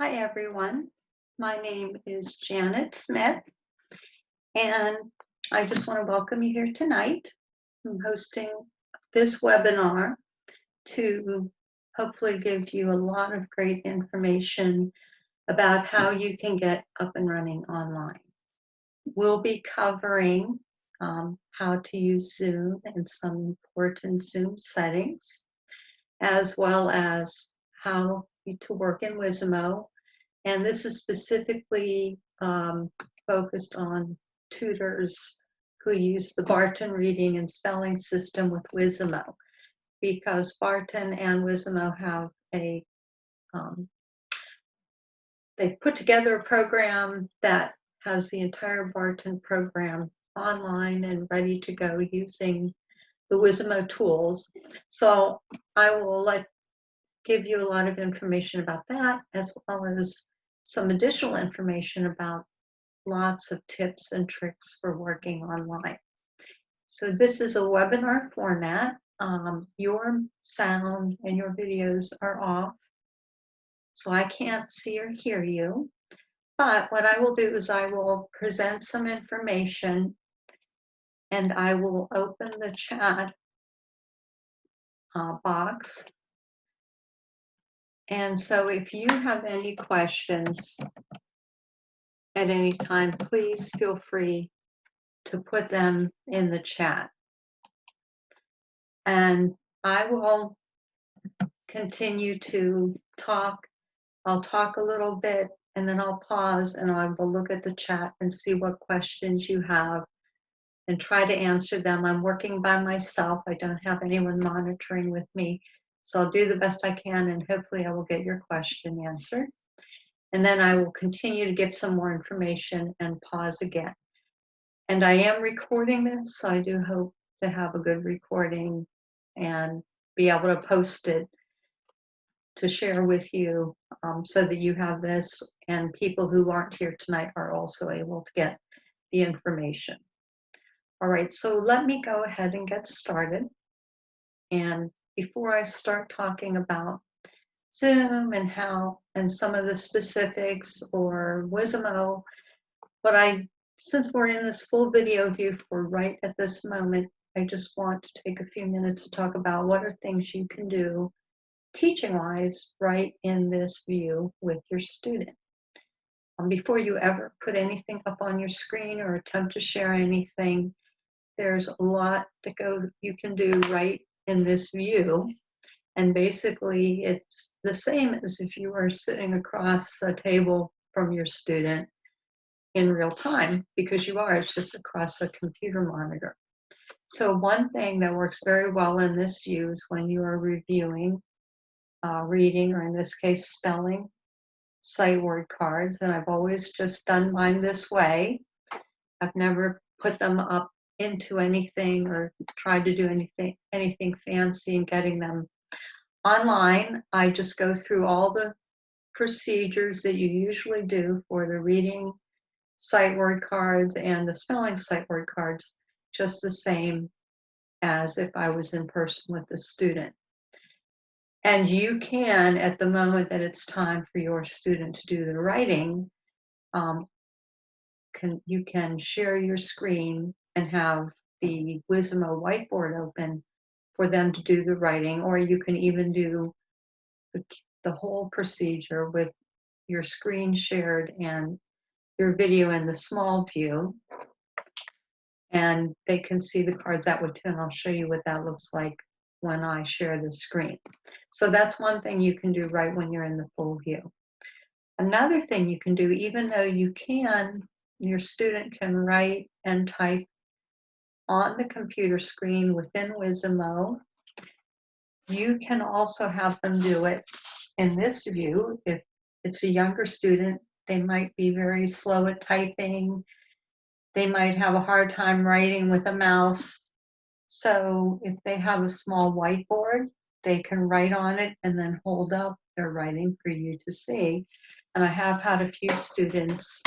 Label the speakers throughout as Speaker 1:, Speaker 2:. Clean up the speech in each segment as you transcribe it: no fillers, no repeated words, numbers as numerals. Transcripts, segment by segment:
Speaker 1: Hi, everyone. My name is Janet Smith, and I just want to welcome you here tonight. I'm hosting this webinar to hopefully give you a lot of great information about how you can get up and running online. We'll be covering how to use Zoom and some important Zoom settings, as well as how to work in Whizzimo. And this is specifically focused on tutors who use the Barton reading and spelling system with Whizzimo, because Barton and Whizzimo have they've put together a program that has the entire Barton program online and ready to go using the Whizzimo tools. So I will give you a lot of information about that, as well as some additional information about lots of tips and tricks for working online. So this is a webinar format. Your sound and your videos are off, so I can't see or hear you. But what I will do is I will present some information and I will open the chat box. And so if you have any questions at any time, please feel free to put them in the chat. And I will continue to talk. I'll talk a little bit and then I'll pause and I will look at the chat and see what questions you have and try to answer them. I'm working by myself. I don't have anyone monitoring with me. So I'll do the best I can and hopefully I will get your question answered. And then I will continue to give some more information and pause again. And I am recording this, so I do hope to have a good recording and be able to post it to share with you so that you have this and people who aren't here tonight are also able to get the information. All right, so let me go ahead and get started. And before I start talking about Zoom and how and some of the specifics or Whizzimo, since we're in this full video view for right at this moment, I just want to take a few minutes to talk about what are things you can do teaching-wise right in this view with your student. Before you ever put anything up on your screen or attempt to share anything, there's a lot you can do right in this view. And basically, it's the same as if you were sitting across a table from your student in real time, because it's just across a computer monitor. So one thing that works very well in this view is when you are reviewing reading, or in this case, spelling, sight word cards. And I've always just done mine this way. I've never put them up into anything or tried to do anything fancy in getting them online. I just go through all the procedures that you usually do for the reading sight word cards and the spelling sight word cards, just the same as if I was in person with the student. And you can, at the moment that it's time for your student to do the writing, you can share your screen and have the Whizzimo whiteboard open for them to do the writing, or you can even do the whole procedure with your screen shared and your video in the small view. And they can see the cards that way too, and I'll show you what that looks like when I share the screen. So that's one thing you can do right when you're in the full view. Another thing you can do, even though your student can write and type on the computer screen within Whizzimo, you can also have them do it in this view. If it's a younger student, they might be very slow at typing. They might have a hard time writing with a mouse. So if they have a small whiteboard, they can write on it and then hold up their writing for you to see. And I have had a few students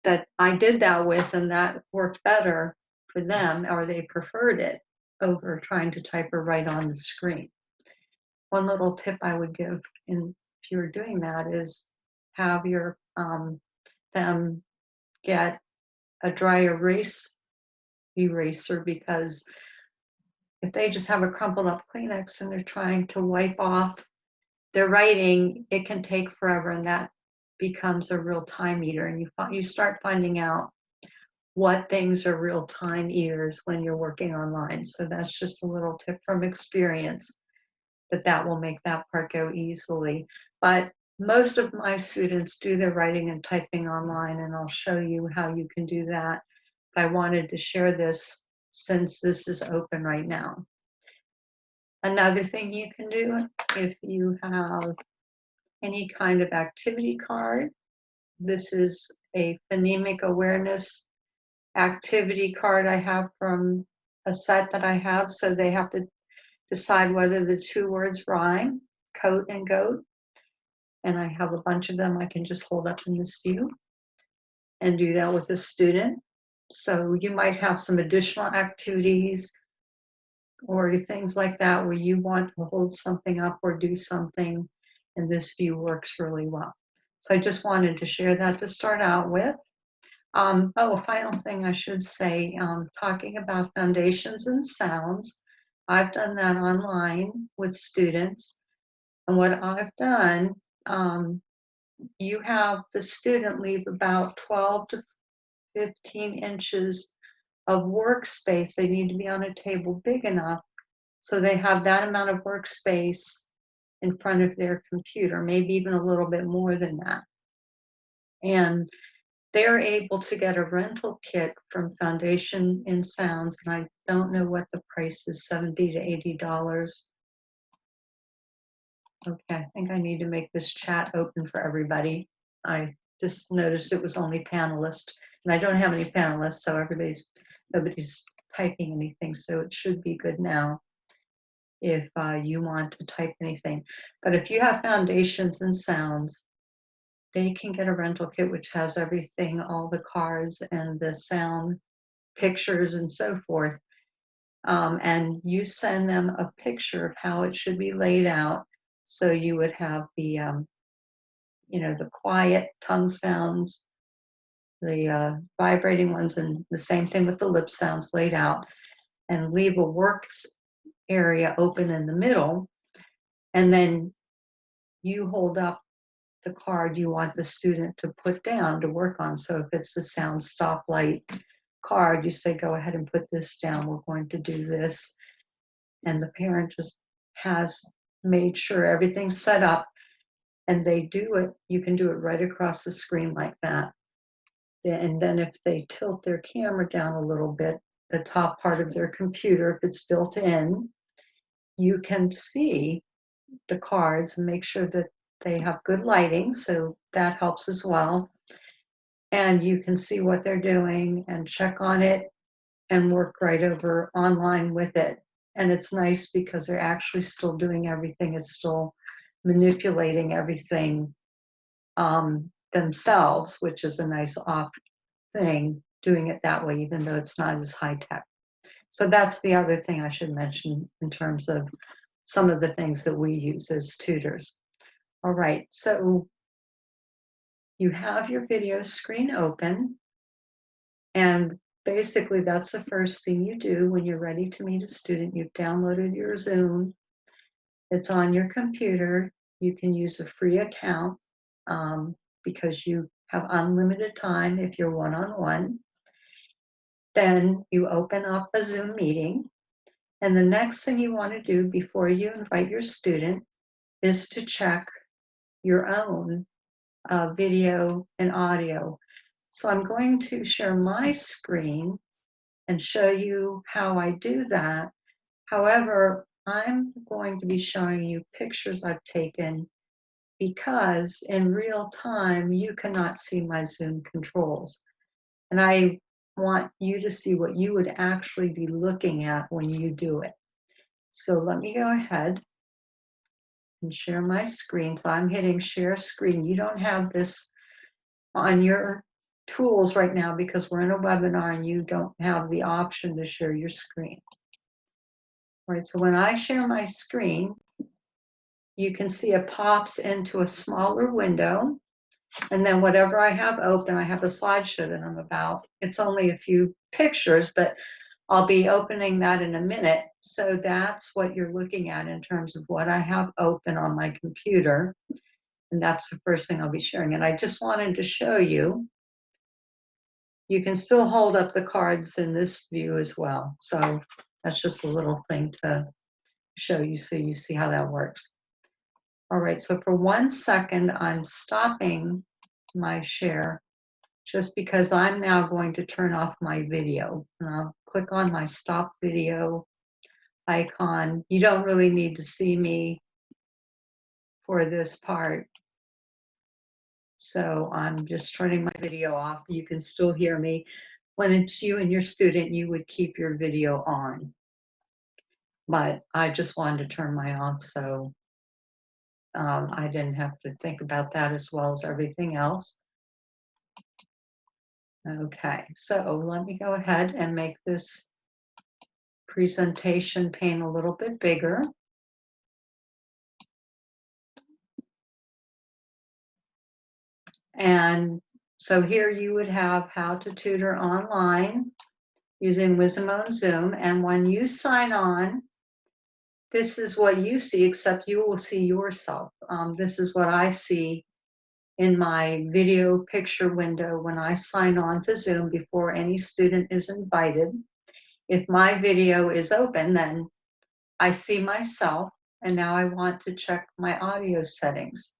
Speaker 1: that I did that with, and that worked better for them, or they preferred it over trying to type or write on the screen. One little tip I would give if you're doing that is have your them get a dry erase eraser, because if they just have a crumpled up Kleenex and they're trying to wipe off their writing, it can take forever, and that becomes a real time eater. And you start finding out what things are real time eaters when you're working online. So that's just a little tip from experience, that will make that part go easily. But most of my students do their writing and typing online, and I'll show you how you can do that. I wanted to share this since this is open right now. Another thing you can do, if you have any kind of activity card, this is a phonemic awareness activity card I have from a set that I have. So they have to decide whether the two words rhyme, coat and goat. And I have a bunch of them I can just hold up in this view and do that with a student. So you might have some additional activities or things like that where you want to hold something up or do something, and this view works really well. So I just wanted to share that to start out with. A final thing I should say, talking about foundations and sounds, I've done that online with students. And what I've done, you have the student leave about 12 to 15 inches of workspace. They need to be on a table big enough so they have that amount of workspace in front of their computer, maybe even a little bit more than that. And they're able to get a rental kit from Foundation in Sounds, and I don't know what the price is, $70 to $80. Okay, I think I need to make this chat open for everybody. I just noticed it was only panelists, and I don't have any panelists, so nobody's typing anything, so it should be good now if you want to type anything. But if you have Foundations and Sounds, they can get a rental kit which has everything, all the cards and the sound pictures and so forth. And you send them a picture of how it should be laid out. So you would have the, the quiet tongue sounds, the vibrating ones, and the same thing with the lip sounds laid out, and leave a works area open in the middle. And then you hold up the card you want the student to put down to work on. So if it's the sound stoplight card, you say, go ahead and put this down. We're going to do this. And the parent just has made sure everything's set up, and they do it. You can do it right across the screen like that. And then if they tilt their camera down a little bit, the top part of their computer, if it's built in, you can see the cards and make sure that they have good lighting, so that helps as well. And you can see what they're doing and check on it and work right over online with it. And it's nice because they're actually still doing everything. It's still manipulating everything themselves, which is a nice off thing, doing it that way, even though it's not as high tech. So that's the other thing I should mention in terms of some of the things that we use as tutors. All right, so you have your video screen open, and basically that's the first thing you do when you're ready to meet a student. You've downloaded your Zoom, it's on your computer. You can use a free account because you have unlimited time if you're one-on-one. Then you open up a Zoom meeting, and the next thing you want to do before you invite your student is to check your own video and audio. So I'm going to share my screen and show you how I do that. However, I'm going to be showing you pictures I've taken because in real time, you cannot see my Zoom controls. And I want you to see what you would actually be looking at when you do it. So let me go ahead and share my screen. So I'm hitting share screen. You don't have this on your tools right now because we're in a webinar and you don't have the option to share your screen. All right, so when I share my screen, you can see it pops into a smaller window, And then whatever I have open, I have a slideshow that I'm about. It's only a few pictures, but I'll be opening that in a minute. So that's what you're looking at in terms of what I have open on my computer. And that's the first thing I'll be sharing. And I just wanted to show you, you can still hold up the cards in this view as well. So that's just a little thing to show you so you see how that works. All right, so for 1 second, I'm stopping my share just because I'm now going to turn off my video. And I'll click on my stop video icon. You don't really need to see me for this part. So I'm just turning my video off. You can still hear me. When it's you and your student, you would keep your video on. But I just wanted to turn mine off, so I didn't have to think about that as well as everything else. Okay, so let me go ahead and make this presentation pane a little bit bigger. And so here you would have how to tutor online using Whizzimo and Zoom. And when you sign on, this is what you see, except you will see yourself. This is what I see in my video picture window when I sign on to Zoom before any student is invited. If my video is open, then I see myself, and now I want to check my audio settings.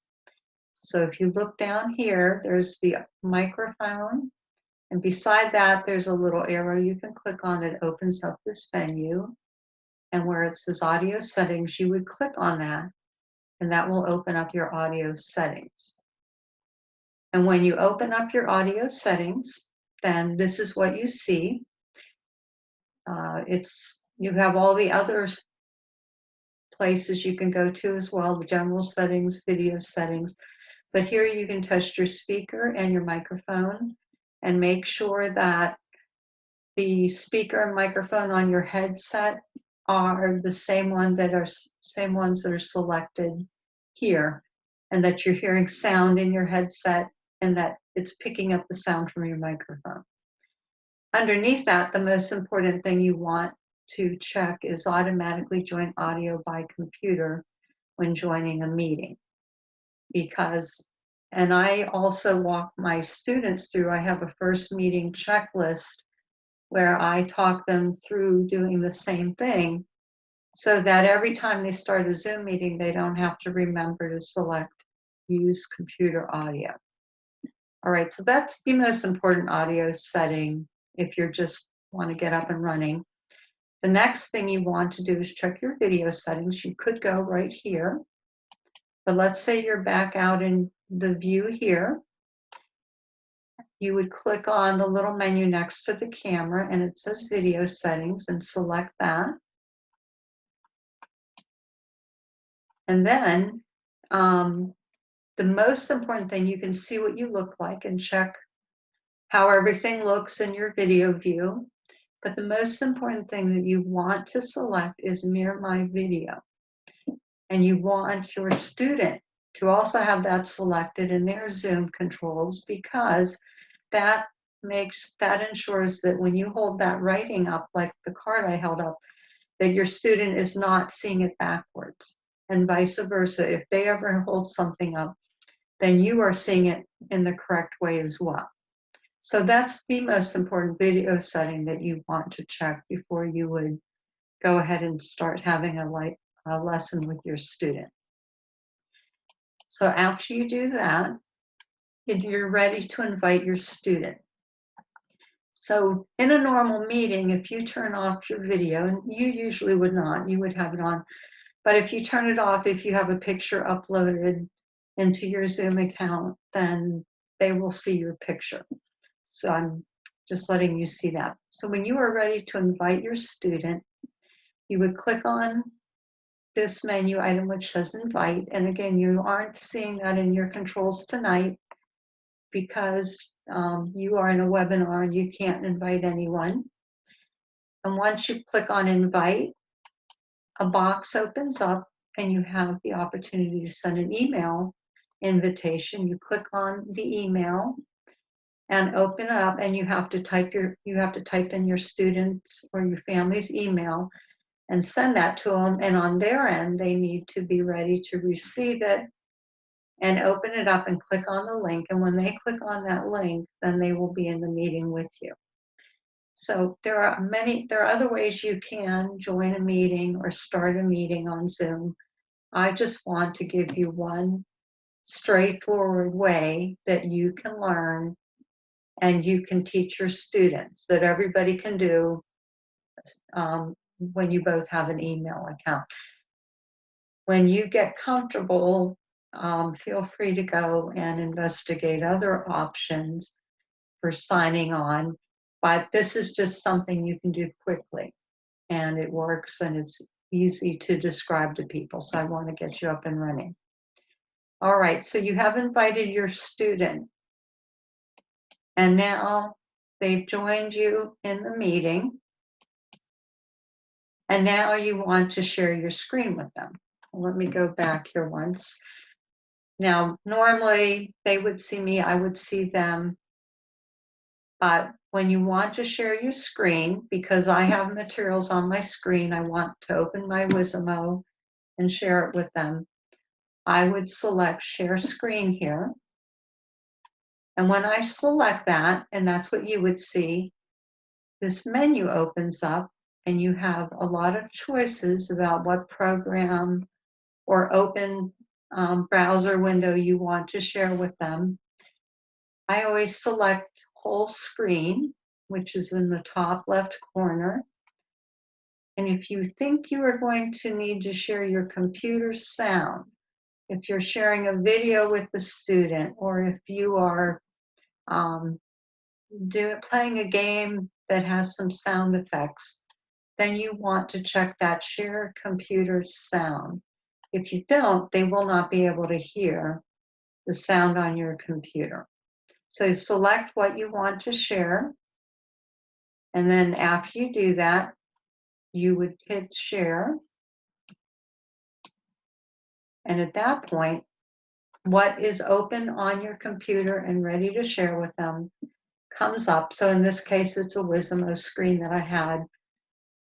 Speaker 1: So if you look down here, there's the microphone, and beside that, there's a little arrow you can click on that opens up this menu. And where it says audio settings, you would click on that, and that will open up your audio settings. And when you open up your audio settings, then this is what you see. You have all the other places you can go to as well, the general settings, video settings. But here you can touch your speaker and your microphone and make sure that the speaker and microphone on your headset are the same ones that are selected here, and that you're hearing sound in your headset and that it's picking up the sound from your microphone. Underneath that, the most important thing you want to check is automatically join audio by computer when joining a meeting. And I also walk my students through, I have a first meeting checklist where I talk them through doing the same thing so that every time they start a Zoom meeting, they don't have to remember to select use computer audio. All right, so that's the most important audio setting if you just want to get up and running. The next thing you want to do is check your video settings. You could go right here, but let's say you're back out in the view here. You would click on the little menu next to the camera and it says video settings and select that. And then the most important thing, you can see what you look like and check how everything looks in your video view. But the most important thing that you want to select is Mirror My Video. And you want your student to also have that selected in their Zoom controls, because that ensures that when you hold that writing up, like the card I held up, that your student is not seeing it backwards, and vice versa. If they ever hold something up, then you are seeing it in the correct way as well. So that's the most important video setting that you want to check before you would go ahead and start having a lesson with your student. So after you do that, you're ready to invite your student. So in a normal meeting, if you turn off your video, and you usually would not, you would have it on, but if you turn it off, if you have a picture uploaded into your Zoom account, then they will see your picture. So I'm just letting you see that. So when you are ready to invite your student, you would click on this menu item which says invite. And again, you aren't seeing that in your controls tonight because you are in a webinar and you can't invite anyone. And once you click on invite, a box opens up and you have the opportunity to send an email invitation. You click on the email and open it up, and you have to type in your students or your family's email and send that to them. And on their end, they need to be ready to receive it and open it up and click on the link. And when they click on that link, then they will be in the meeting with you. So there are other ways you can join a meeting or start a meeting on Zoom. I just want to give you one straightforward way that you can learn and you can teach your students, that everybody can do when you both have an email account. When you get comfortable, feel free to go and investigate other options for signing on. But this is just something you can do quickly, and it works, and it's easy to describe to people. So I want to get you up and running. All right, so you have invited your student, and now they've joined you in the meeting, and now you want to share your screen with them. Let me go back here once. Now, normally they would see me, I would see them, but when you want to share your screen, because I have materials on my screen, I want to open my Whizzimo and share it with them, I would select Share Screen here. And when I select that, and that's what you would see, this menu opens up and you have a lot of choices about what program or open browser window you want to share with them. I always select Whole Screen, which is in the top left corner. And if you think you are going to need to share your computer sound, if you're sharing a video with the student, or if you are playing a game that has some sound effects, then you want to check that Share Computer Sound. If you don't, they will not be able to hear the sound on your computer. So select what you want to share, and then after you do that, you would hit Share. And at that point, what is open on your computer and ready to share with them comes up. So in this case, it's a Whizzimo screen that I had.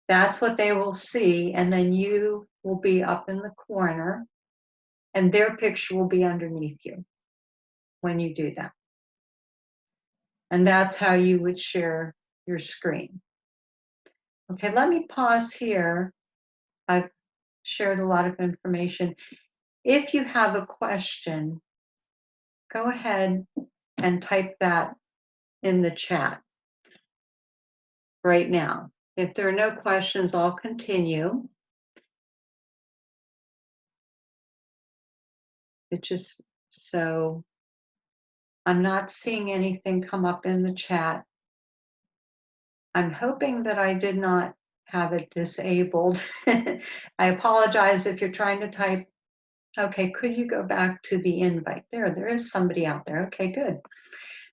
Speaker 1: That's what they will see, and then you will be up in the corner, and their picture will be underneath you when you do that. And that's how you would share your screen. Okay, let me pause here. I've shared a lot of information. If you have a question, go ahead and type that in the chat right now. If there are no questions, I'll continue. It's just so I'm not seeing anything come up in the chat. I'm hoping that I did not have it disabled. I apologize if you're trying to type. Okay, could you go back to the invite? There is somebody out there. Okay, good.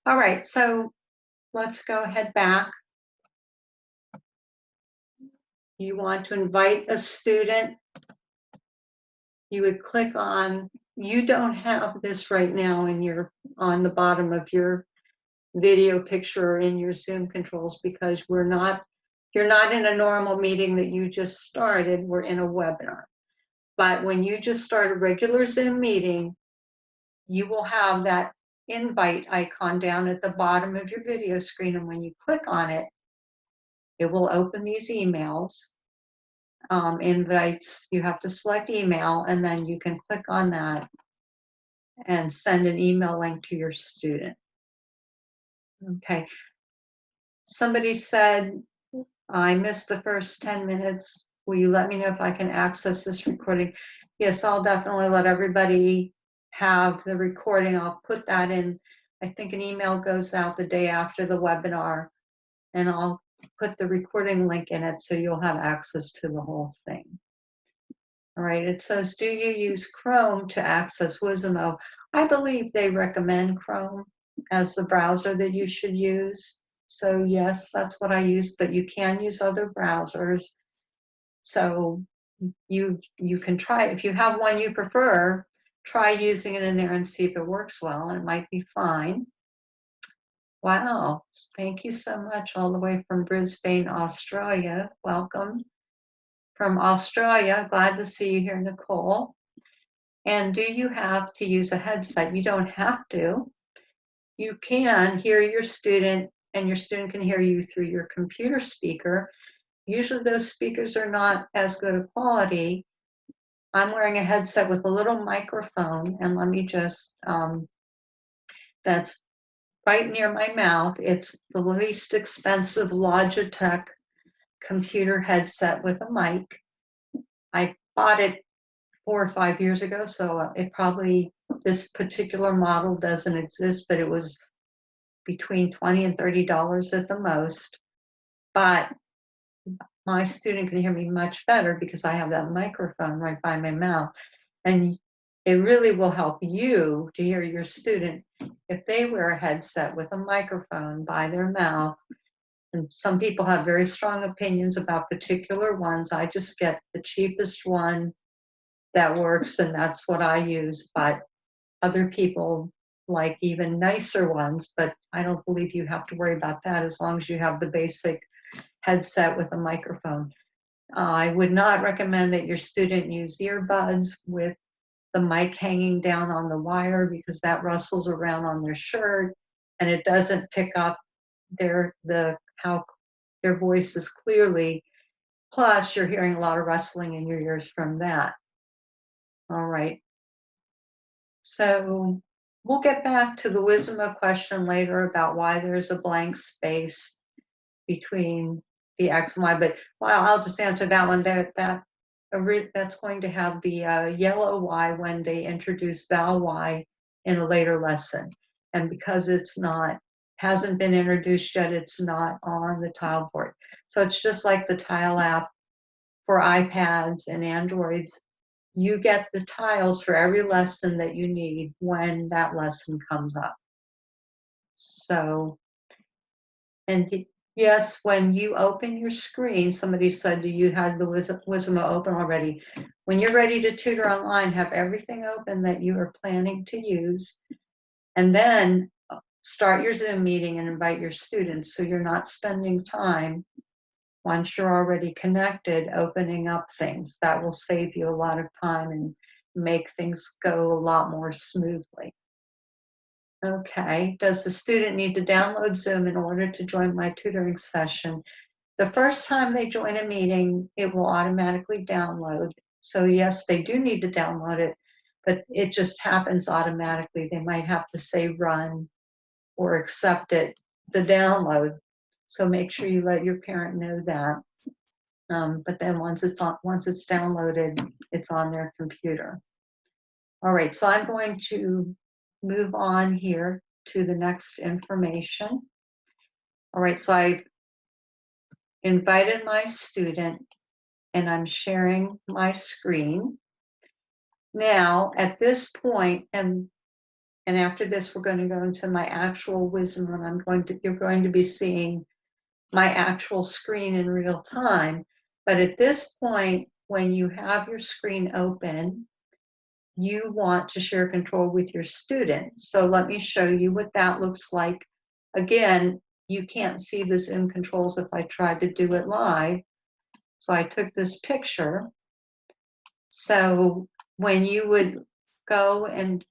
Speaker 1: All right, so let's go ahead back. You want to invite a student. You would click on, you don't have this right now on the bottom of your video picture or in your Zoom controls because you're not in a normal meeting that you just started. We're in a webinar. But when you just start a regular Zoom meeting, you will have that invite icon down at the bottom of your video screen. And when you click on it, it will open these emails, invites. You have to select email, and then you can click on that and send an email link to your student. Okay. Somebody said, I missed the first 10 minutes. Will you let me know if I can access this recording? Yes, I'll definitely let everybody have the recording. I'll put that in. I think an email goes out the day after the webinar, and I'll put the recording link in it so you'll have access to the whole thing. All right, it says, do you use Chrome to access Whizzimo? I believe they recommend Chrome as the browser that you should use. So yes, that's what I use, but you can use other browsers. So you can try, if you have one you prefer, try using it in there and see if it works well, and it might be fine. Wow, thank you so much, all the way from Brisbane, Australia. Welcome from Australia. Glad to see you here, Nicole. And do you have to use a headset? You don't have to. You can hear your student, and your student can hear you through your computer speaker. Usually those speakers are not as good a quality. I'm wearing a headset with a little microphone, and let me just, that's right near my mouth. It's the least expensive Logitech computer headset with a mic. I bought it 4 or 5 years ago, so it probably, this particular model doesn't exist, but it was between $20 and $30 at the most. But my student can hear me much better because I have that microphone right by my mouth. And it really will help you to hear your student if they wear a headset with a microphone by their mouth. And some people have very strong opinions about particular ones. I just get the cheapest one that works, and that's what I use. But other people like even nicer ones, but I don't believe you have to worry about that as long as you have the basic headset with a microphone. I would not recommend that your student use earbuds with the mic hanging down on the wire, because that rustles around on their shirt and it doesn't pick up how their voices clearly. Plus, you're hearing a lot of rustling in your ears from that. All right. So we'll get back to the Whizzimo question later about why there's a blank space between the X and Y, but well, I'll just answer that one. That's going to have the yellow Y when they introduce val Y in a later lesson. And because hasn't been introduced yet, it's not on the tile board. So it's just like the tile app for iPads and Androids. You get the tiles for every lesson that you need when that lesson comes up. So, and yes, when you open your screen, somebody said, do you have the Whizzimo open already? When you're ready to tutor online, have everything open that you are planning to use, and then start your Zoom meeting and invite your students, so you're not spending time once you're already connected opening up things. That will save you a lot of time and make things go a lot more smoothly. Okay, does the student need to download Zoom in order to join my tutoring session? The first time they join a meeting, it will automatically download. So yes, they do need to download it, but it just happens automatically. They might have to say run or accept the download. So make sure you let your parent know that. But then once it's downloaded, it's on their computer. All right, so I'm going to move on here to the next information. All right, so I've invited my student and I'm sharing my screen. Now, at this point, and after this, we're going to go into my actual Whizzimo, and you're going to be seeing my actual screen in real time. But at this point, when you have your screen open, you want to share control with your student. So let me show you what that looks like. Again, you can't see the Zoom controls if I tried to do it live. So I took this picture. So when you would go and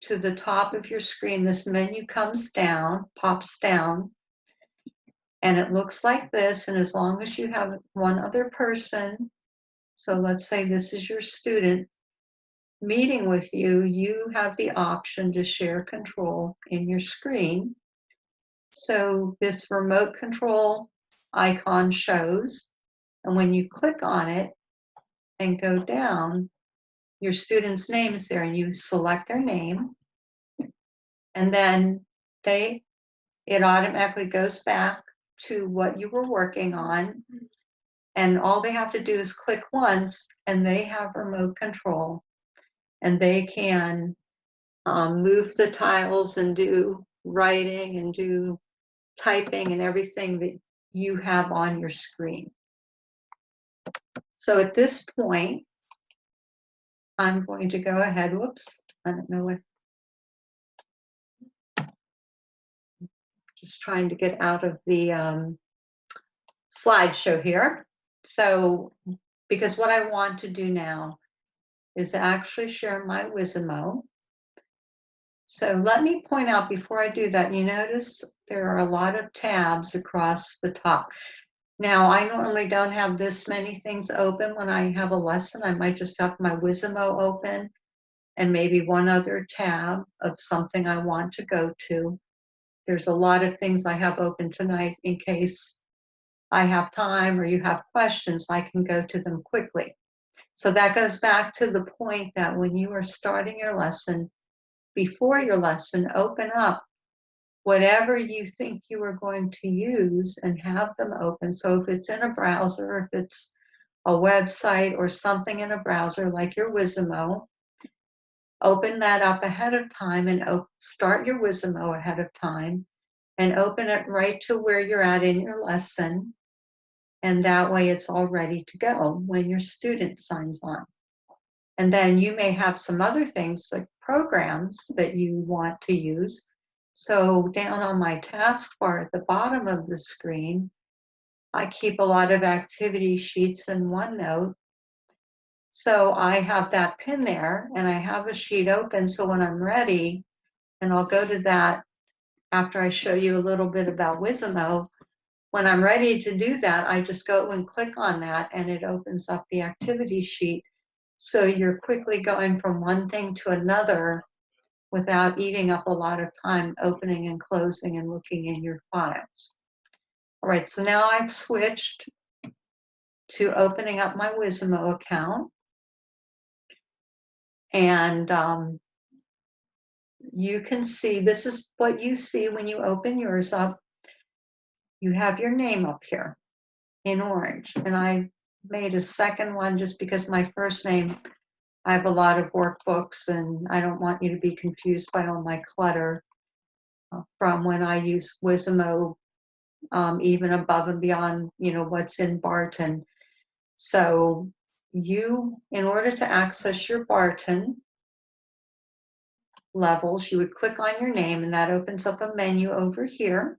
Speaker 1: to the top of your screen, this menu comes down, pops down, and it looks like this. And as long as you have one other person, so let's say this is your student meeting with you, you have the option to share control in your screen. So this remote control icon shows, and when you click on it and go down, your student's name is there, and you select their name, and then it automatically goes back to what you were working on, and all they have to do is click once, and they have remote control, and they can move the tiles and do writing and do typing and everything that you have on your screen. So at this point, I'm going to go ahead, whoops, I don't know what. Just trying to get out of the slideshow here. So, because what I want to do now is actually share my Whizzimo. So let me point out before I do that, you notice there are a lot of tabs across the top. Now, I normally don't have this many things open when I have a lesson. I might just have my Whizzimo open and maybe one other tab of something I want to go to. There's a lot of things I have open tonight in case I have time or you have questions, I can go to them quickly. So that goes back to the point that when you are starting your lesson, before your lesson, open up whatever you think you are going to use and have them open. So if it's in a browser, if it's a website or something in a browser like your Whizzimo, open that up ahead of time and start your Whizzimo ahead of time and open it right to where you're at in your lesson. And that way it's all ready to go when your student signs on. And then you may have some other things like programs that you want to use. So down on my taskbar at the bottom of the screen, I keep a lot of activity sheets in OneNote. So I have that pin there and I have a sheet open. So when I'm ready, and I'll go to that after I show you a little bit about Whizzimo, when I'm ready to do that, I just go and click on that and it opens up the activity sheet. So you're quickly going from one thing to another without eating up a lot of time opening and closing and looking in your files. All right, so now I've switched to opening up my Whizzimo account. And you can see, this is what you see when you open yours up. You have your name up here in orange. And I made a second one just because my first name, I have a lot of workbooks and I don't want you to be confused by all my clutter from when I use Whizzimo, even above and beyond, what's in Barton. So you, in order to access your Barton levels, you would click on your name and that opens up a menu over here.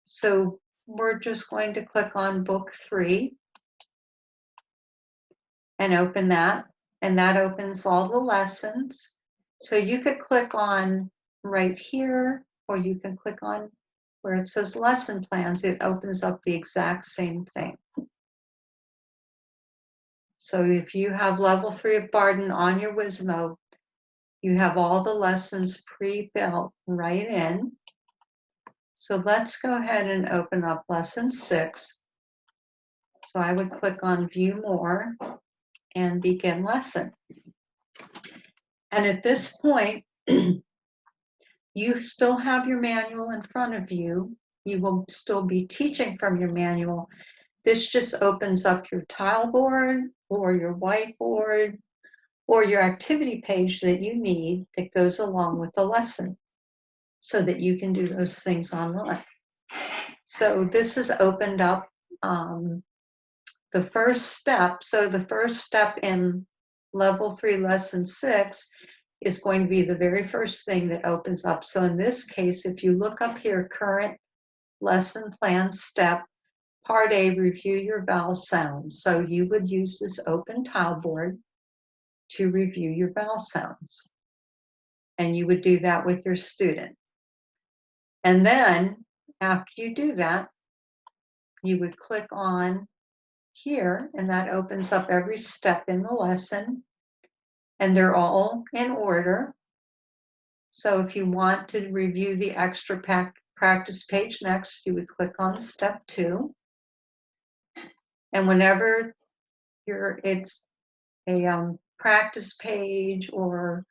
Speaker 1: So we're just going to click on book 3 and open that. And that opens all the lessons. So you could click on right here, or you can click on where it says lesson plans. It opens up the exact same thing. So if you have level 3 of Barton on your Whizzimo, you have all the lessons pre-built right in. So let's go ahead and open up lesson 6. So I would click on view more and begin lesson. And at this point, you still have your manual in front of you. You will still be teaching from your manual. This just opens up your tile board or your whiteboard or your activity page that you need that goes along with the lesson so that you can do those things online. So this has opened up the first step. So the first step in level 3, lesson 6 is going to be the very first thing that opens up. So in this case, if you look up here, current lesson plan step, part A, review your vowel sounds. So you would use this open tile board to review your vowel sounds. And you would do that with your student. And then after you do that, you would click on here, and that opens up every step in the lesson. And they're all in order. So if you want to review the extra practice page next, you would click on step 2. And whenever it's a practice page or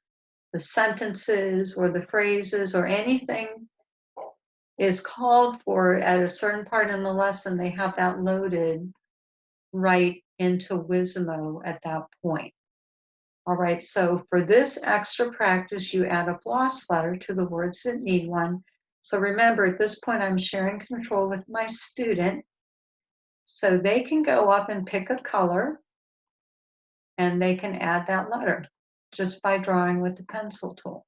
Speaker 1: the sentences or the phrases or anything is called for at a certain part in the lesson, they have that loaded right into Whizzimo at that point. All right, so for this extra practice, you add a gloss letter to the words that need one. So remember, at this point, I'm sharing control with my student. So they can go up and pick a color, and they can add that letter just by drawing with the pencil tool.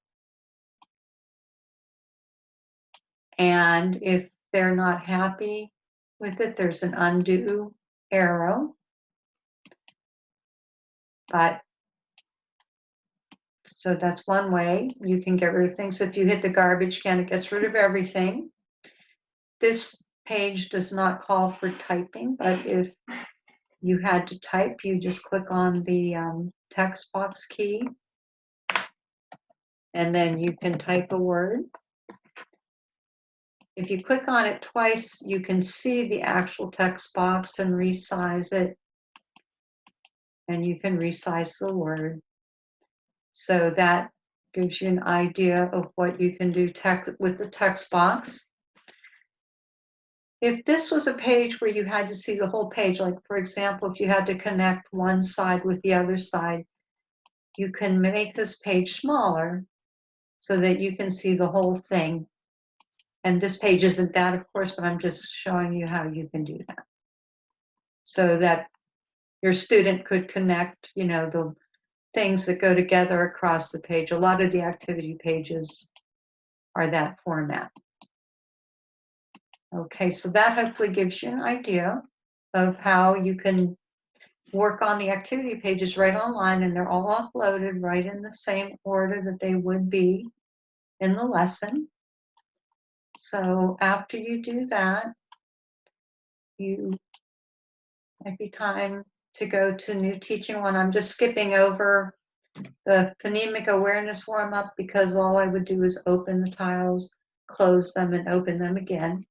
Speaker 1: And if they're not happy with it, there's an undo arrow. But so that's one way you can get rid of things. If you hit the garbage can, it gets rid of everything. This page does not call for typing, but if you had to type, you just click on the text box key, and then you can type a word. If you click on it twice, you can see the actual text box and resize it, and you can resize the word. So that gives you an idea of what you can do with the text box. If this was a page where you had to see the whole page, like for example, if you had to connect one side with the other side, you can make this page smaller so that you can see the whole thing. And this page isn't that, of course, but I'm just showing you how you can do that. So that your student could connect, you know, the things that go together across the page. A lot of the activity pages are that format. Okay, so that hopefully gives you an idea of how you can work on the activity pages right online, and they're all uploaded right in the same order that they would be in the lesson. So after you do that, you might be time to go to new teaching one. I'm just skipping over the phonemic awareness warm-up because all I would do is open the tiles, close them, and open them again.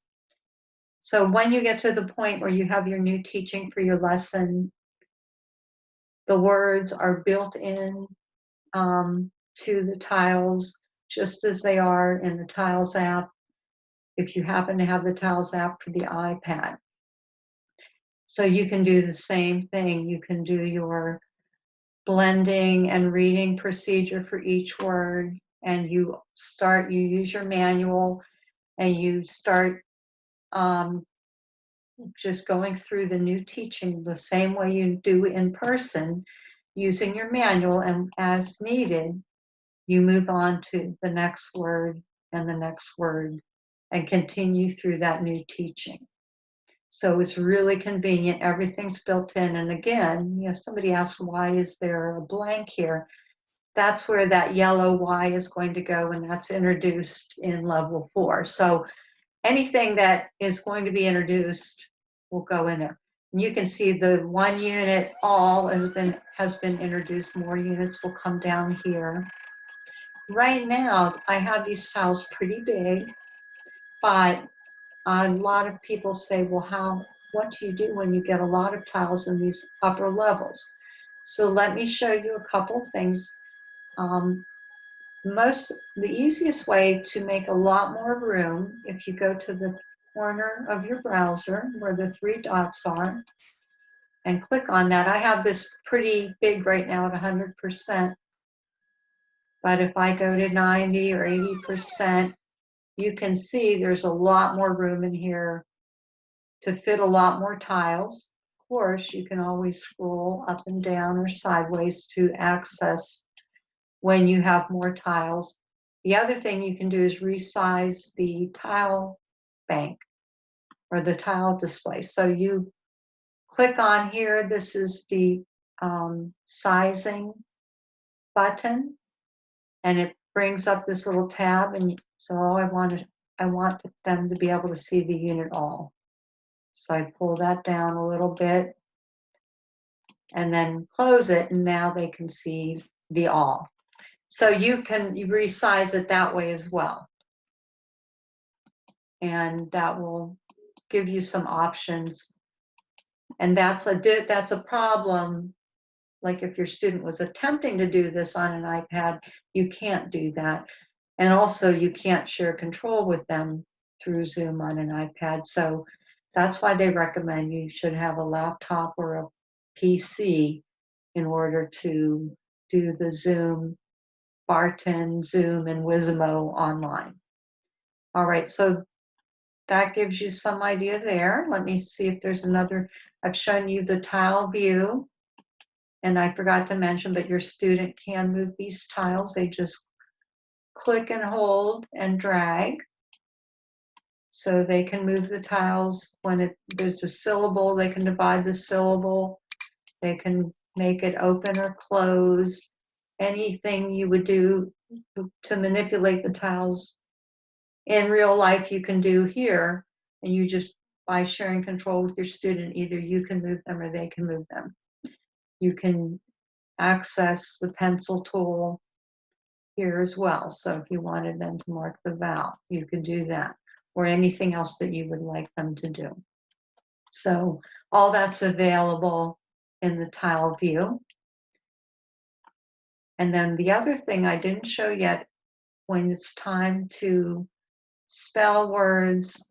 Speaker 1: So when you get to the point where you have your new teaching for your lesson, the words are built in to the tiles just as they are in the Tiles app, if you happen to have the Tiles app for the iPad. So you can do the same thing. You can do your blending and reading procedure for each word, and you use your manual, and you start just going through the new teaching the same way you do in person, using your manual, and as needed, you move on to the next word and the next word and continue through that new teaching. So it's really convenient. Everything's built in. And again, you know, somebody asked, why is there a blank here? That's where that yellow Y is going to go, and that's introduced in level 4. So anything that is going to be introduced will go in there. And you can see the one unit all has been introduced. More units will come down here. Right now, I have these tiles pretty big, but a lot of people say, well, what do you do when you get a lot of tiles in these upper levels? So let me show you a couple things. The easiest way to make a lot more room, if you go to the corner of your browser where the 3 dots are and click on that. I have this pretty big right now at 100%, but if I go to 90 or 80%, you can see there's a lot more room in here to fit a lot more tiles. Of course, you can always scroll up and down or sideways to access when you have more tiles. The other thing you can do is resize the tile bank or the tile display. So you click on here, this is the sizing button, and it brings up this little tab, and so I want them to be able to see the unit all. So I pull that down a little bit and then close it, and now they can see the all. So you resize it that way as well. And that will give you some options. And that's a problem. Like if your student was attempting to do this on an iPad, you can't do that. And also you can't share control with them through Zoom on an iPad. So that's why they recommend you should have a laptop or a PC in order to do the Zoom, Barton, Zoom, and Whizzimo online. All right, so that gives you some idea there. Let me see if there's another. I've shown you the tile view, And I forgot to mention, but your student can move these tiles. They just click and hold and drag. So they can move the tiles when there's a syllable, they can divide the syllable. They can make it open or close. Anything you would do to manipulate the tiles in real life, you can do here. And you just, by sharing control with your student, either you can move them or they can move them. You can access the pencil tool here as well. So if you wanted them to mark the vowel, you could do that, or anything else that you would like them to do. So all that's available in the tile view. And then the other thing I didn't show yet, when it's time to spell words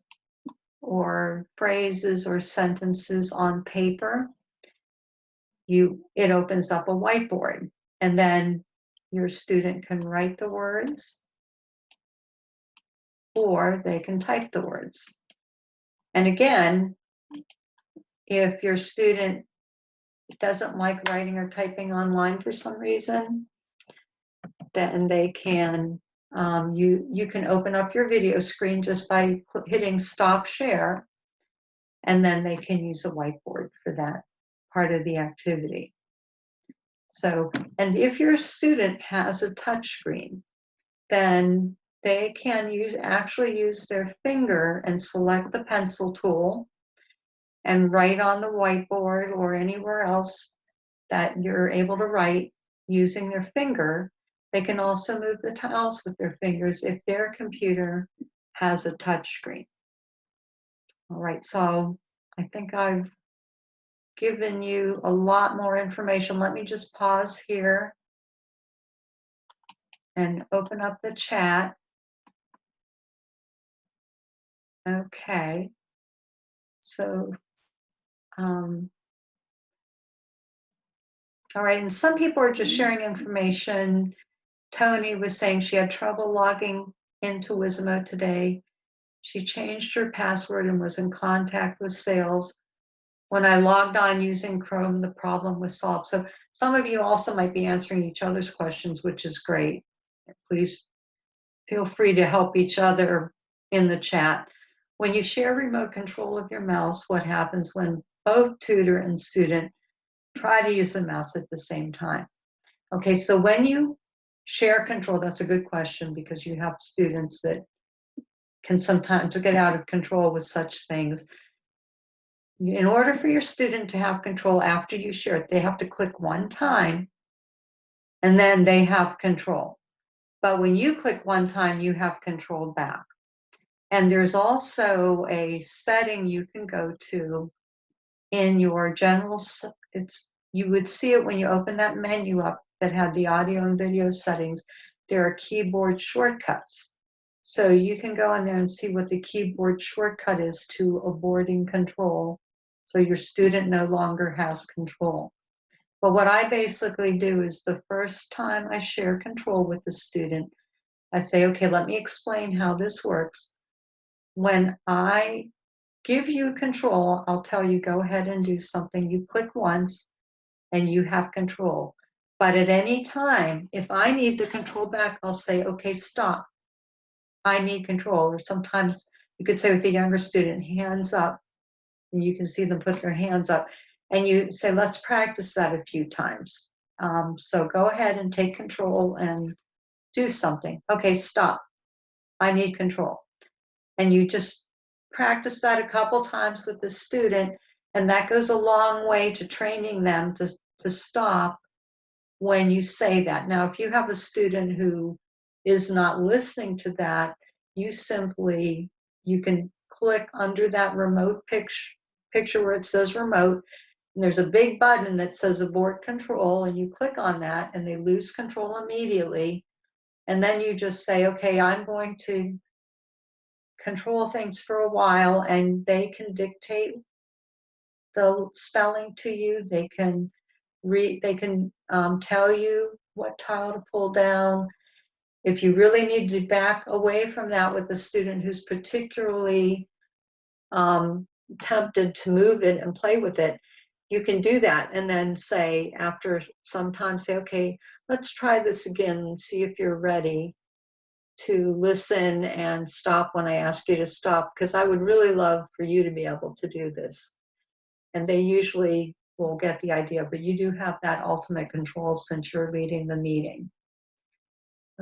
Speaker 1: or phrases or sentences on paper, it opens up a whiteboard, and then your student can write the words or they can type the words. And again, if your student doesn't like writing or typing online for some reason, then they can, you can open up your video screen just by hitting stop share, and then they can use a whiteboard for that part of the activity. So, and if your student has a touch screen, then they can actually use their finger and select the pencil tool and write on the whiteboard or anywhere else that you're able to write using their finger. They can also move the tiles with their fingers if their computer has a touch screen. All right, so I think I've given you a lot more information. Let me just pause here and open up the chat. Okay, so all right, and some people are just sharing information. Tony was saying she had trouble logging into Whizzimo today. She changed her password and was in contact with sales. When I logged on using Chrome, the problem was solved. So some of you also might be answering each other's questions, which is great. Please feel free to help each other in the chat. When you share remote control of your mouse, what happens when both tutor and student try to use the mouse at the same time? Okay, so when you share control, that's a good question, because you have students that can sometimes get out of control with such things. In order for your student to have control after you share it, they have to click one time and then they have control. But when you click one time, you have control back. And there's also a setting you can go to in your general, you would see it when you open that menu up that had the audio and video settings. There are keyboard shortcuts. So you can go in there and see what the keyboard shortcut is to aborting control, so your student no longer has control. But what I basically do is the first time I share control with the student, I say, okay, let me explain how this works. When I give you control, I'll tell you, go ahead and do something. You click once and you have control. But at any time, if I need the control back, I'll say, okay, stop. I need control. Or sometimes you could say with the younger student, hands up, and you can see them put their hands up. And you say, let's practice that a few times. So go ahead and take control and do something. Okay, stop. I need control. And you just practice that a couple times with the student, and that goes a long way to training them to stop when you say that. Now, if you have a student who is not listening to that, you can click under that remote picture where it says remote, and there's a big button that says abort control, and you click on that and they lose control immediately. And then you just say, okay, I'm going to control things for a while, and they can dictate the spelling to you. They can tell you what tile to pull down. If you really need to back away from that with a student who's particularly tempted to move it and play with it, you can do that and then say, after some time, say, okay, let's try this again and see if you're ready to listen and stop when I ask you to stop, because I would really love for you to be able to do this. And they usually will get the idea, but you do have that ultimate control since you're leading the meeting.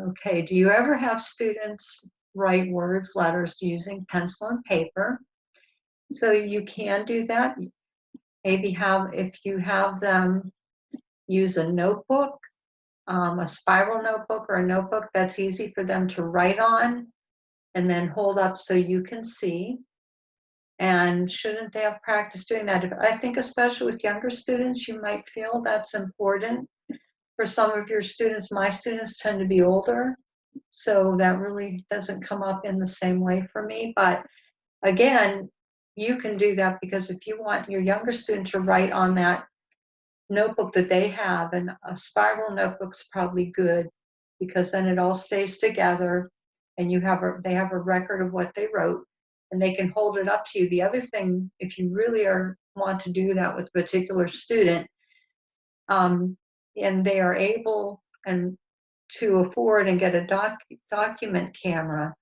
Speaker 1: Okay, do you ever have students write words, letters using pencil and paper? So you can do that. Maybe if you have them use a notebook, a spiral notebook or a notebook that's easy for them to write on and then hold up so you can see. And shouldn't they have practice doing that? I think especially with younger students, you might feel that's important. For some of your students, my students tend to be older, so that really doesn't come up in the same way for me. But again, you can do that, because if you want your younger student to write on that notebook that they have, and a spiral notebook's probably good, because then it all stays together and they have a record of what they wrote and they can hold it up to you. The other thing, if you really want to do that with a particular student, and they are able and to afford and get a document camera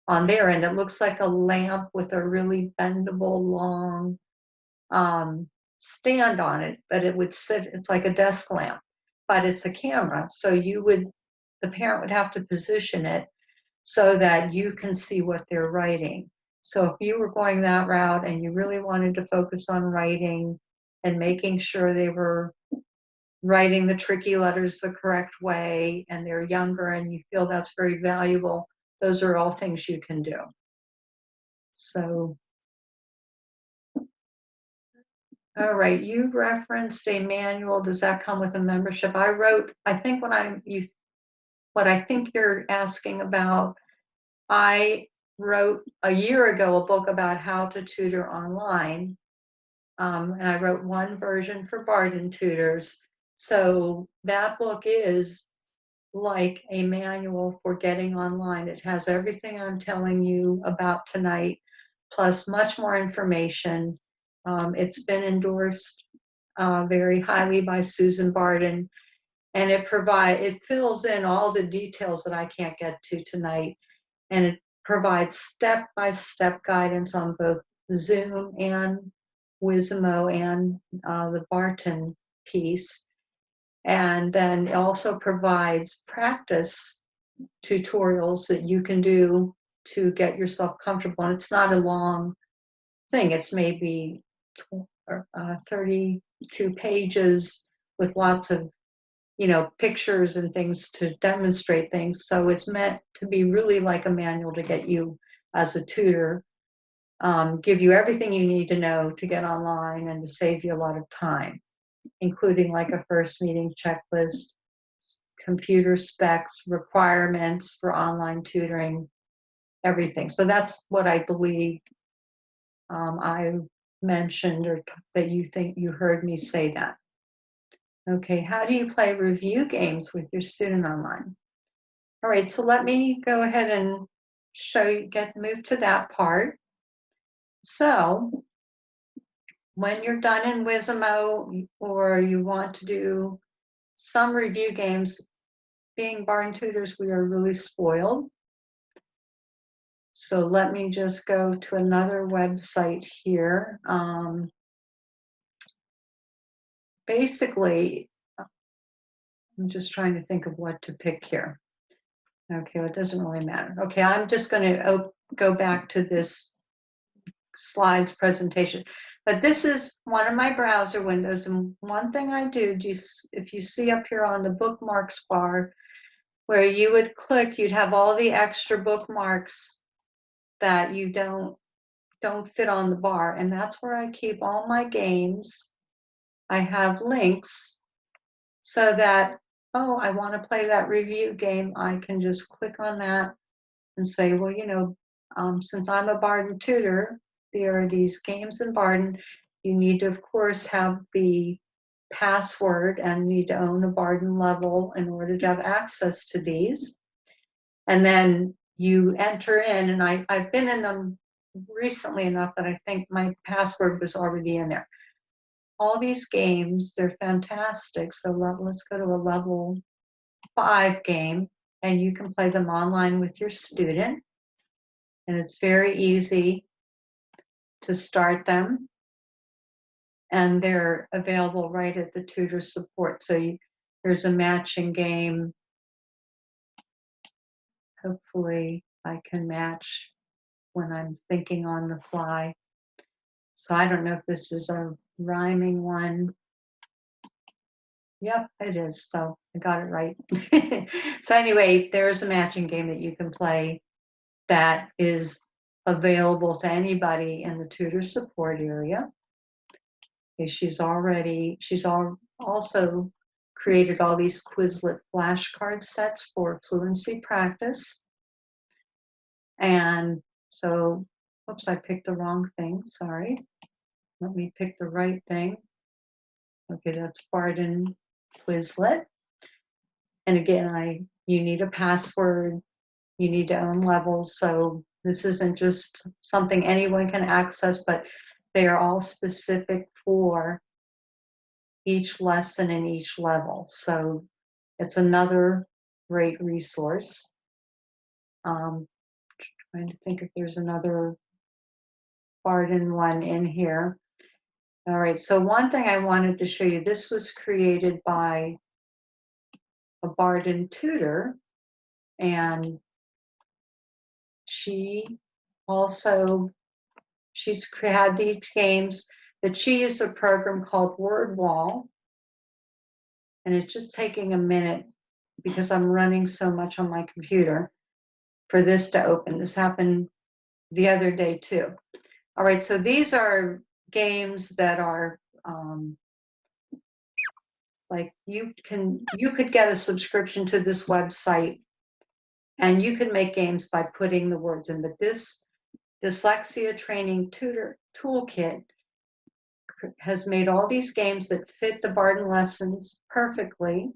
Speaker 1: on their end, it looks like a lamp with a really bendable long stand on it, but it's like a desk lamp, but it's a camera. So the parent would have to position it so that you can see what they're writing. So if you were going that route and you really wanted to focus on writing and making sure they were writing the tricky letters the correct way, and they're younger and you feel that's very valuable, those are all things you can do. So, all right, you referenced a manual. Does that come with a membership? I think what I think you're asking about, I wrote a year ago a book about how to tutor online. And I wrote one version for Barton Tutors. So that book is like a manual for getting online. It has everything I'm telling you about tonight, plus much more information. It's been endorsed very highly by Susan Barton, and it fills in all the details that I can't get to tonight, and it provides step-by-step guidance on both Zoom and Whizzimo and the Barton piece. And then it also provides practice tutorials that you can do to get yourself comfortable. And it's not a long thing. It's maybe 32 pages with lots of, pictures and things to demonstrate things. So it's meant to be really like a manual to get you as a tutor, give you everything you need to know to get online and to save you a lot of time, including like a first meeting checklist, computer specs, requirements for online tutoring, everything. So that's what I believe I mentioned, or that you think you heard me say that. Okay, how do you play review games with your student online? All right, so let me go ahead and move to that part. So when you're done in Whizzimo, or you want to do some review games, being Barton Tutors, we are really spoiled. So let me just go to another website here. Basically, I'm just trying to think of what to pick here. Okay, well, it doesn't really matter. Okay, I'm just going to go back to this slides presentation. But this is one of my browser windows, and one thing I do, if you see up here on the bookmarks bar, where you would click, you'd have all the extra bookmarks that you don't fit on the bar, and that's where I keep all my games. I have links so that, oh, I want to play that review game, I can just click on that and say, well, since I'm a Barton tutor, there are these games in Barton. You need to, of course, have the password and need to own a Barton level in order to have access to these. And then you enter in, and I've been in them recently enough that I think my password was already in there. all these games. They're fantastic. So let's go to a level 5 game, and you can play them online with your student. And it's very easy to start them. And they're available right at the tutor support. So there's a matching game. Hopefully I can match when I'm thinking on the fly. So I don't know if this is a rhyming one. Yep, it is. So I got it right. So anyway, there's a matching game that you can play that is available to anybody in the tutor support area. Okay, she's also created all these Quizlet flashcard sets for fluency practice. And so, oops, I picked the wrong thing, sorry. Let me pick the right thing. Okay, that's Barton Quizlet. And again, you need a password, you need to own levels, so this isn't just something anyone can access, but they are all specific for each lesson and each level. So it's another great resource. Trying to think if there's another Barton one in here. All right, so one thing I wanted to show you, this was created by a Barton tutor, and she's had these games that she used a program called WordWall, and it's just taking a minute because I'm running so much on my computer for this to open. This happened the other day too. All right, so these are games that are like you could get a subscription to this website and you can make games by putting the words in. But this dyslexia training tutor toolkit has made all these games that fit the Barton lessons perfectly.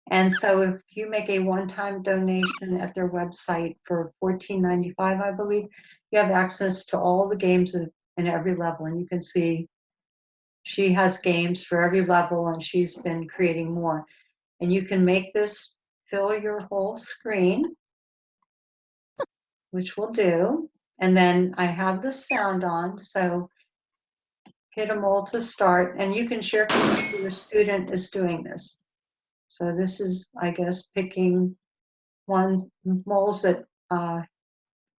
Speaker 1: And so if you make a one-time donation at their website for $14.95, I believe, you have access to all the games in every level. And you can see she has games for every level, and she's been creating more. And you can make this fill your whole screen, which we'll do. And then I have the sound on, so hit them all to start. And you can share if your student is doing this. So this is, I guess, picking moles that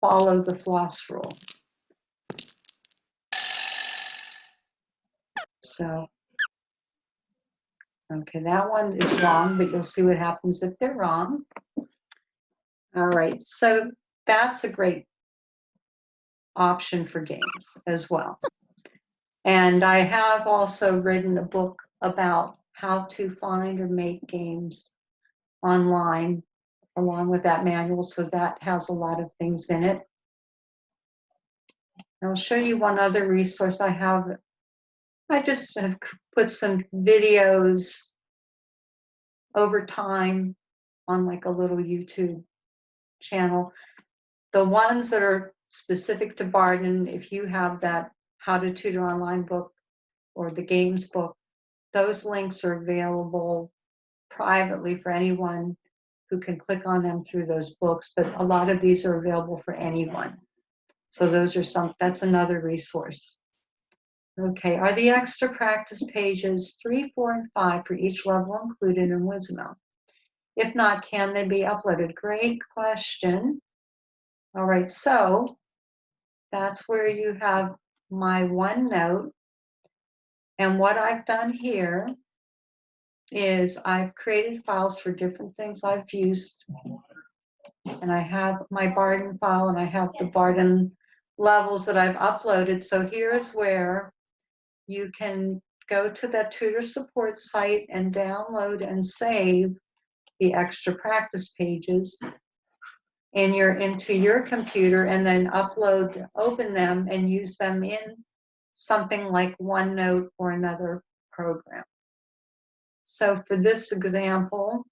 Speaker 1: follow the floss rule. So, okay, that one is wrong, but you'll see what happens if they're wrong. All right, so that's a great option for games as well. And I have also written a book about how to find or make games online along with that manual, so that has a lot of things in it. I'll show you one other resource I have. I just have put some videos over time on like a little YouTube channel. The ones that are specific to Barton, if you have that How to Tutor Online book or the games book, those links are available privately for anyone who can click on them through those books, but a lot of these are available for anyone. So that's another resource. Okay, are the extra practice pages 3, 4, and 5 for each level included in Whizzimo? If not, can they be uploaded? Great question. All right, so that's where you have my OneNote. And what I've done here is I've created files for different things I've used. And I have my Barton file, and I have the Barton levels that I've uploaded. So here's where you can go to that tutor support site and download and save the extra practice pages into your computer, and then open them and use them in something like OneNote or another program. So for this example,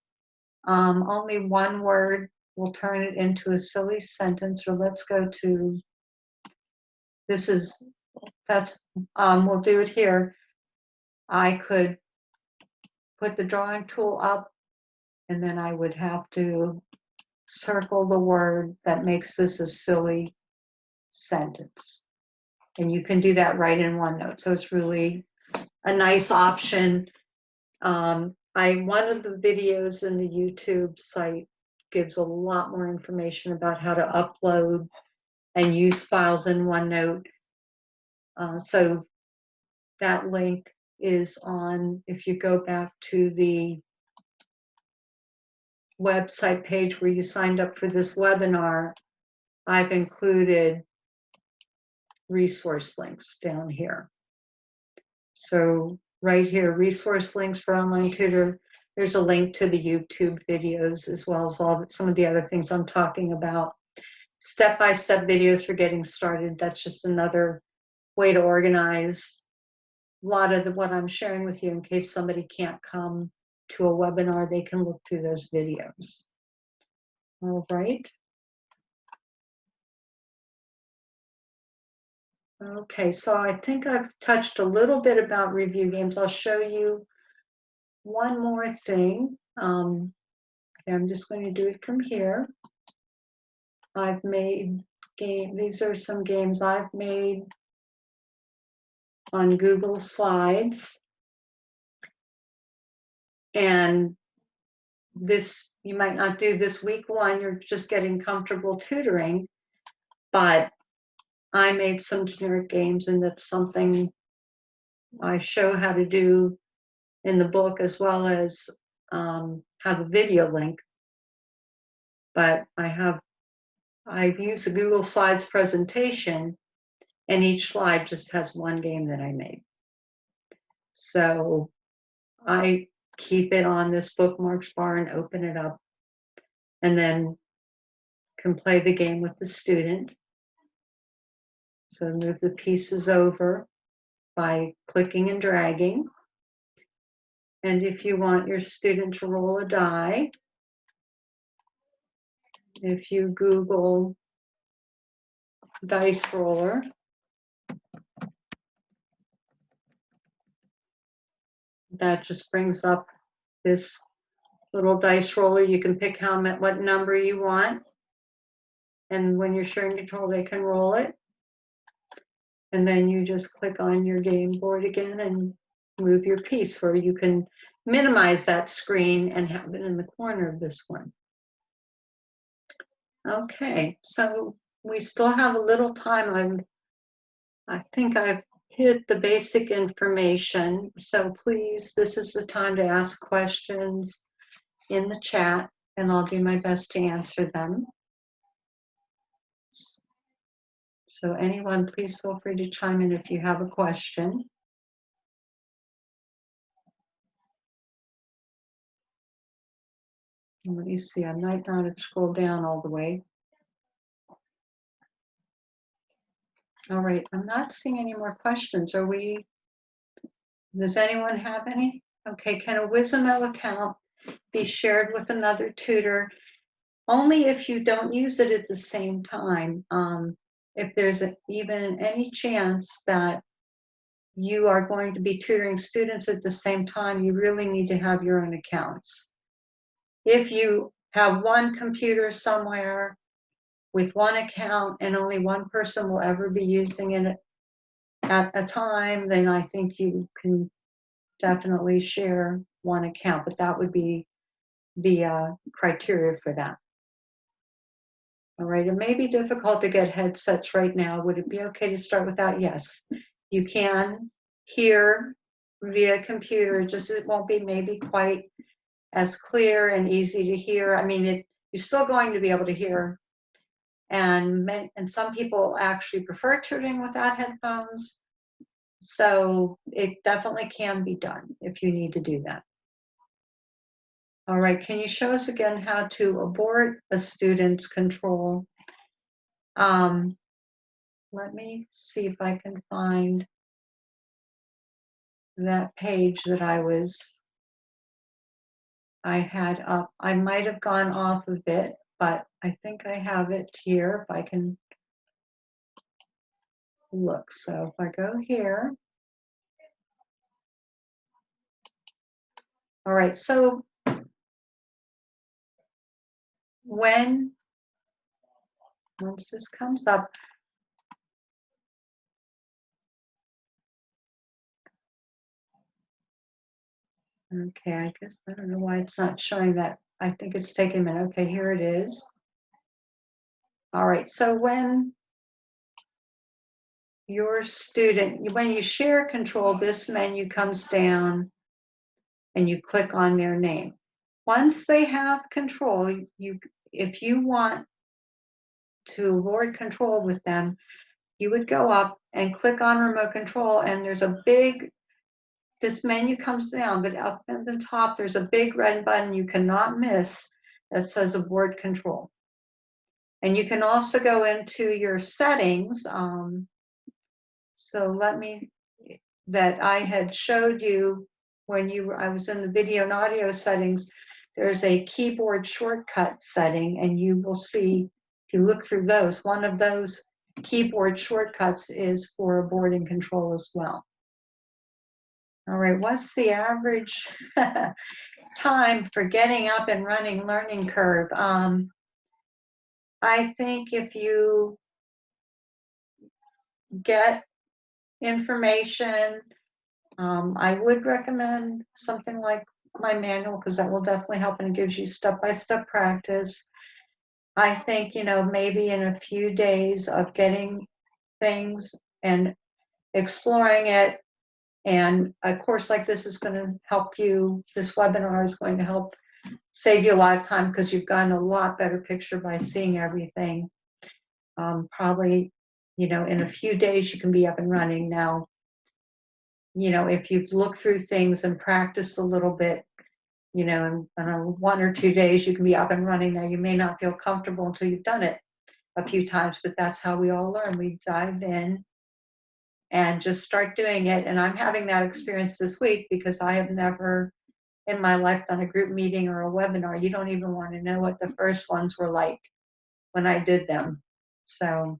Speaker 1: only one word will turn it into a silly sentence. Or let's go to, we'll do it here. I could put the drawing tool up, and then I would have to circle the word that makes this a silly sentence. And you can do that right in OneNote. So it's really a nice option. One of the videos in the YouTube site gives a lot more information about how to upload and use files in OneNote. So that link is on, if you go back to the website page where you signed up for this webinar, I've included resource links down here. So right here, resource links for online tutor. There's a link to the YouTube videos as well as some of the other things I'm talking about. Step-by-step videos for getting started. That's just another way to organize a lot of what I'm sharing with you in case somebody can't come to a webinar, they can look through those videos. All right. Okay, so I think I've touched a little bit about review games. I'll show you one more thing. I'm just going to do it from here. I've made these are some games I've made on Google Slides. And this, you might not do this week one, you're just getting comfortable tutoring, but I made some generic games, and that's something I show how to do in the book as well as have a video link. But I've used a Google Slides presentation, and each slide just has one game that I made. So I keep it on this bookmarks bar and open it up, and then can play the game with the student. So move the pieces over by clicking and dragging. And if you want your student to roll a die, if you Google dice roller, that just brings up this little dice roller. You can pick what number you want. And when you're sharing control, they can roll it. And then you just click on your game board again and move your piece, or you can minimize that screen and have it in the corner of this one. Okay, so we still have a little time. I think I've hit the basic information. So please, this is the time to ask questions in the chat, and I'll do my best to answer them. So anyone, please feel free to chime in if you have a question. Let me see, I might not have scrolled down all the way. All right, I'm not seeing any more questions. Does anyone have any? Okay, can a Whizzimo account be shared with another tutor? Only if you don't use it at the same time. If there's even any chance that you are going to be tutoring students at the same time, you really need to have your own accounts. If you have one computer somewhere with one account and only one person will ever be using it at a time, then I think you can definitely share one account, but that would be the criteria for that. All right, it may be difficult to get headsets right now. Would it be okay to start with that? Yes, you can hear via computer, just it won't be maybe quite as clear and easy to hear. I mean, you're still going to be able to hear, and some people actually prefer tutoring without headphones, so it definitely can be done if you need to do that. All right, can you show us again how to abort a student's control? Let me see if I can find that page that I had up. I might have gone off of it, but I think I have it here if I can look. So if I go here, All right, so once this comes up, okay, I guess I don't know why it's not showing that. I think it's taking a minute. Okay, here it is. All right, so when your student, when you share control, this menu comes down and you click on their name. Once they have control, if you want to avoid control with them, you would go up and click on remote control, and there's a big, this menu comes down, but up at the top, there's a big red button you cannot miss that says avoid control. And you can also go into your settings. So that I had showed you when I was in the video and audio settings, there's a keyboard shortcut setting, and you will see, if you look through those, one of those keyboard shortcuts is for boarding control as well. All right, what's the average time for getting up and running learning curve? I think if you get information, I would recommend something like my manual, because that will definitely help, and it gives you step-by-step practice. I think, maybe in a few days of getting things and exploring it, and a course like this is going to help you, this webinar is going to help save you a lot of time, because you've gotten a lot better picture by seeing everything. Probably, in a few days you can be up and running. Now, if you've looked through things and practiced a little bit, in 1 or 2 days, you can be up and running. Now, you may not feel comfortable until you've done it a few times, but that's how we all learn. We dive in and just start doing it. And I'm having that experience this week because I have never in my life done a group meeting or a webinar. You don't even want to know what the first ones were like when I did them. So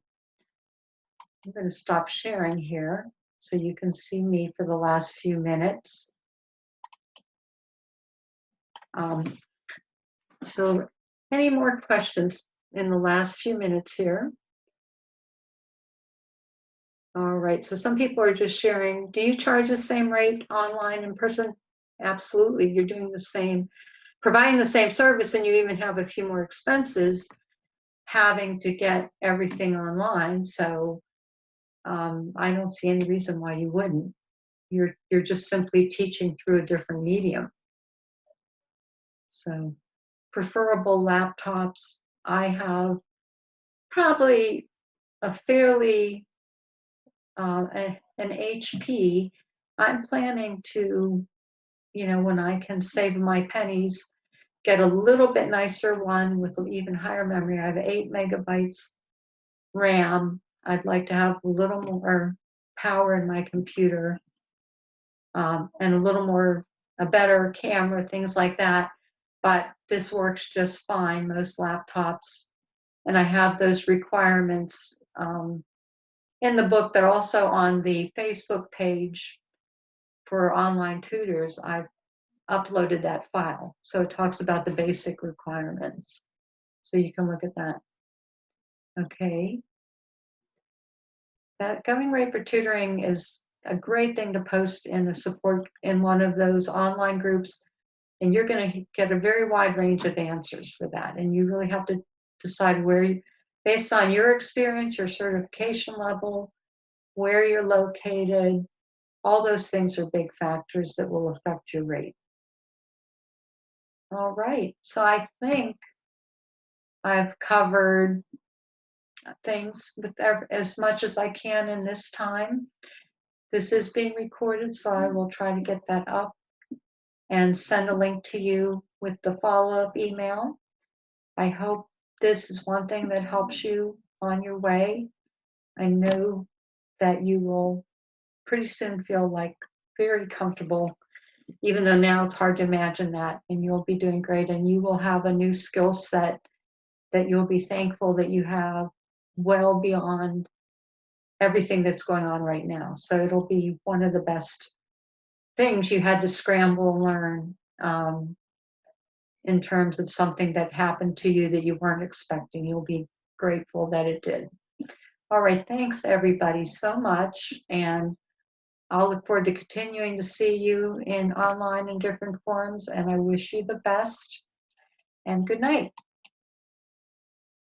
Speaker 1: I'm going to stop sharing here so you can see me for the last few minutes. So any more questions in the last few minutes here? All right, so some people are just sharing, do you charge the same rate online, in person? Absolutely, you're doing the same, providing the same service, and you even have a few more expenses having to get everything online. So I don't see any reason why you wouldn't. You're just simply teaching through a different medium. So preferable laptops, I have probably a fairly an HP. I'm planning to, when I can save my pennies, get a little bit nicer one with an even higher memory. I have 8 megabytes RAM. I'd like to have a little more power in my computer, and a better camera, things like that. But this works just fine, most laptops. And I have those requirements in the book, but also on the Facebook page for online tutors. I've uploaded that file. So it talks about the basic requirements. So you can look at that. Okay. That going rate for tutoring is a great thing to post in in one of those online groups. And you're going to get a very wide range of answers for that. And you really have to decide based on your experience, your certification level, where you're located, all those things are big factors that will affect your rate. All right, so I think I've covered things with as much as I can in this time. This is being recorded, so I will try to get that up and send a link to you with the follow-up email. I hope this is one thing that helps you on your way. I know that you will pretty soon feel like very comfortable, even though now it's hard to imagine that, and you'll be doing great, and you will have a new skill set that you'll be thankful that you have well beyond everything that's going on right now. So it'll be one of the best things you had to scramble and learn in terms of something that happened to you that you weren't expecting. You'll be grateful that it did. All right, thanks everybody so much. And I'll look forward to continuing to see you in online in different forms, and I wish you the best. And good night.